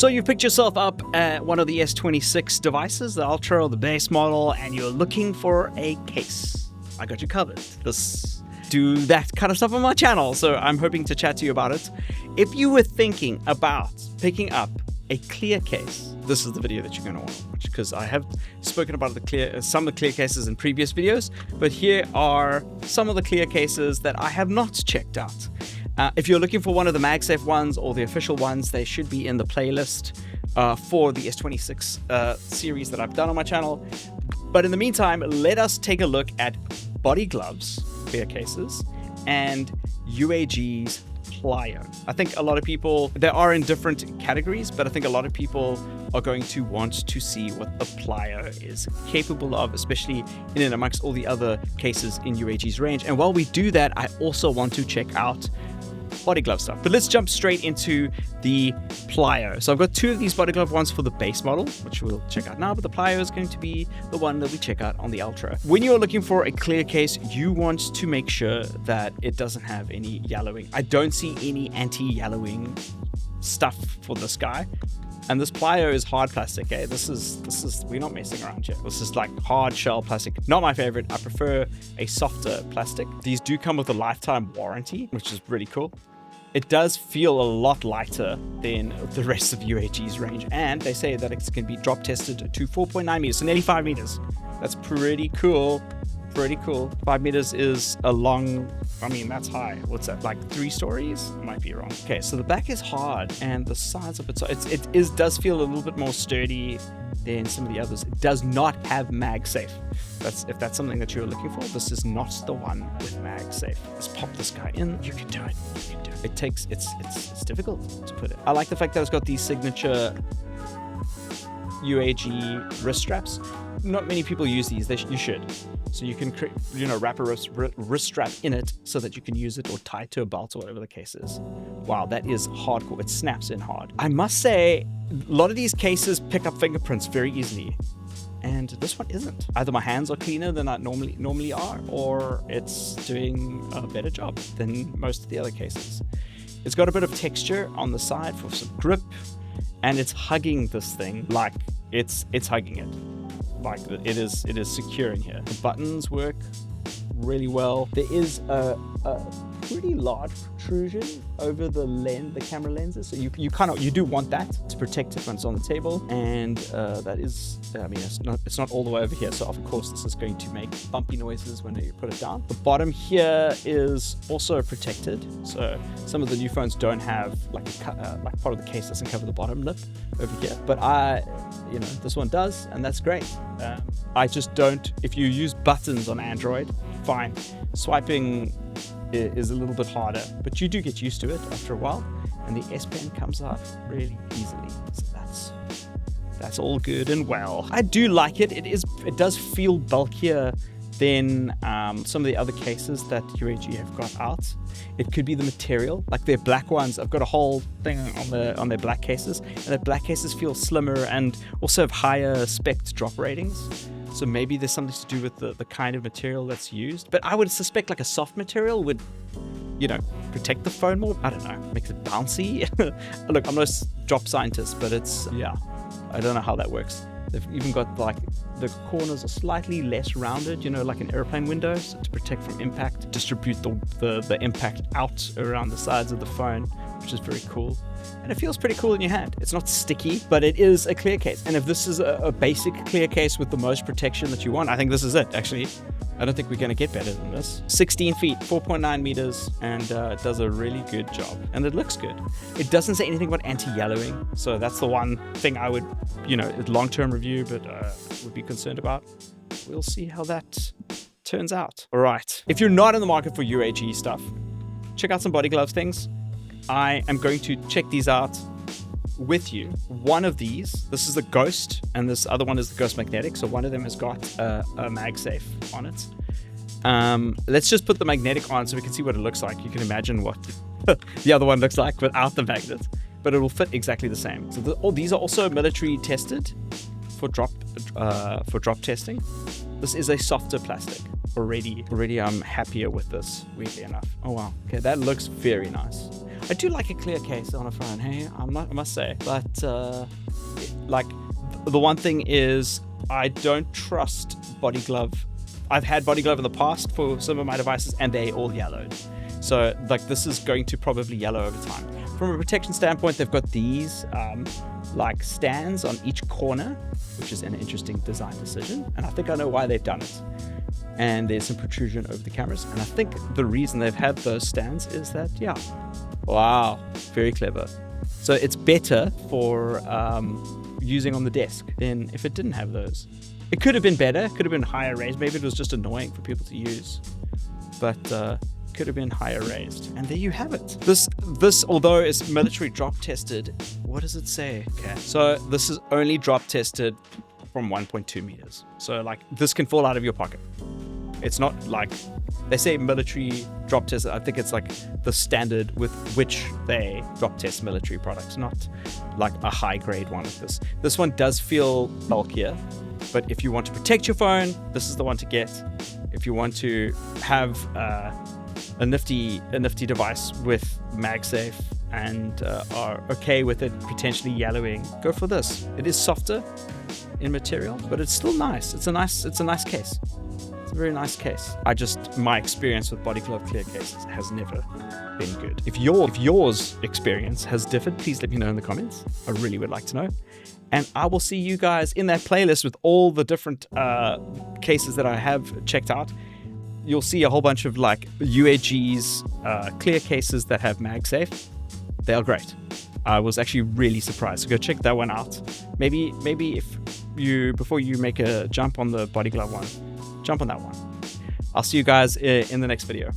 So you picked yourself up one of the S26 devices, the Ultra or the base model, and you're looking for a case. I got you covered. Do that kind of stuff on my channel, so I'm hoping to chat to you about it. If you were thinking about picking up a clear case, this is the video that you're going to want to watch, because I have spoken about some of the clear cases in previous videos, but here are some of the clear cases that I have not checked out. If you're looking for one of the MagSafe ones or the official ones, they should be in the playlist for the S26 series that I've done on my channel. But in the meantime, let us take a look at body gloves, clear cases, and UAG's Plyo. I think a lot of people, they are in different categories, but I think a lot of people are going to want to see what the Plyo is capable of, especially in and amongst all the other cases in UAG's range. And while we do that, I also want to check out body glove stuff. But let's jump straight into the Plyo. So I've got two of these body glove ones for the base model, which we'll check out now, but the Plyo is going to be the one that we check out on the Ultra. When you're looking for a clear case, you want to make sure that it doesn't have any yellowing. I don't see any anti-yellowing stuff for this guy. And this Plyo is hard plastic, eh? This is, we're not messing around here. This is like hard shell plastic. Not my favorite. I prefer a softer plastic. These do come with a lifetime warranty, which is really cool. It does feel a lot lighter than the rest of UAG's range. And they say that it can be drop tested to 4.9 meters, so nearly 5 meters. That's pretty cool. Pretty cool. 5 meters is a long, I mean, that's high. What's that, like 3 stories? I might be wrong. Okay, so the back is hard and the sides of it, so it does feel a little bit more sturdy than some of the others. It does not have MagSafe. If that's something that you're looking for, this is not the one with MagSafe. Let's pop this guy in. You can do it. You can do it. It's difficult to put it. I like the fact that it's got these signature UAG wrist straps. Not many people use these. You should. So you can, wrap a wrist strap in it so that you can use it or tie it to a belt or whatever the case is. Wow, that is hardcore. It snaps in hard. I must say, a lot of these cases pick up fingerprints very easily, and this one isn't. Either my hands are cleaner than I normally are, or it's doing a better job than most of the other cases. It's got a bit of texture on the side for some grip, and it's hugging this thing like it's hugging it. Like it is secure in here. The buttons work really well. There is a pretty large protrusion over the camera lenses, so you do want that to protect it when it's on the table. And that is, I mean, it's not all the way over here, so of course this is going to make bumpy noises when you put it down. The bottom here is also protected, so some of the new phones don't have like part of the case doesn't cover the bottom lip over here, but this one does, and that's great. I just don't. If you use buttons on Android, fine. Swiping is a little bit harder, but you do get used to it after a while, and the S Pen comes out really easily. So that's all good and well. I do like it. It does feel bulkier than some of the other cases that UAG have got out. It could be the material, like their black ones. I've got a whole thing on their black cases, and their black cases feel slimmer and also have higher spec drop ratings. So maybe there's something to do with the kind of material that's used. But I would suspect like a soft material would, protect the phone more. I don't know, makes it bouncy. Look, I'm not a drop scientist, but I don't know how that works. They've even got like the corners are slightly less rounded, like an airplane window, so to protect from impact, distribute the impact out around the sides of the phone, which is very cool. And it feels pretty cool in your hand. It's not sticky, but it is a clear case. And if this is a basic clear case with the most protection that you want, I think this is it, actually. I don't think we're going to get better than this. 16 feet, 4.9 meters, and it does a really good job. And it looks good. It doesn't say anything about anti-yellowing, so that's the one thing I would, long-term review, but would be concerned about. We'll see how that turns out. All right. If you're not in the market for UAG stuff, check out some body gloves things. I am going to check these out with you. One of these, this is the Ghost, and this other one is the Ghost Magnetic. So one of them has got a MagSafe on it. Let's just put the magnetic on so we can see what it looks like. You can imagine what the other one looks like without the magnet, but it will fit exactly the same. So all these are also military tested for drop testing. This is a softer plastic. Already I'm happier with this, weirdly enough. Oh wow, okay, that looks very nice. I do like a clear case on a phone, hey, I must say. But like the one thing is I don't trust body glove. I've had body glove in the past for some of my devices and they all yellowed. So like this is going to probably yellow over time. From a protection standpoint, they've got these like stands on each corner, which is an interesting design decision. And I think I know why they've done it. And there's some protrusion over the cameras. And I think the reason they've had those stands is that, yeah, wow, very clever. So it's better for using on the desk than if it didn't have those. It could have been better, could have been higher raised. Maybe it was just annoying for people to use, but could have been higher raised. And there you have it. This, although it's military drop tested, what does it say? Okay, so this is only drop tested from 1.2 meters. So like this can fall out of your pocket. It's not like they say military drop test. I think it's like the standard with which they drop test military products, not like a high grade one like this. This one does feel bulkier, but if you want to protect your phone, this is the one to get. If you want to have a nifty device with MagSafe and are okay with it potentially yellowing, go for this. It is softer in material, but it's still nice. It's a nice case. It's a very nice case. My experience with body glove clear cases has never been good. If yours experience has differed, please let me know in the comments. I really would like to know. And I will see you guys in that playlist with all the different cases that I have checked out. You'll see a whole bunch of like UAG's clear cases that have MagSafe. They are great. I was actually really surprised. So go check that one out. Maybe before you make a jump on the body glove one, jump on that one. I'll see you guys in the next video.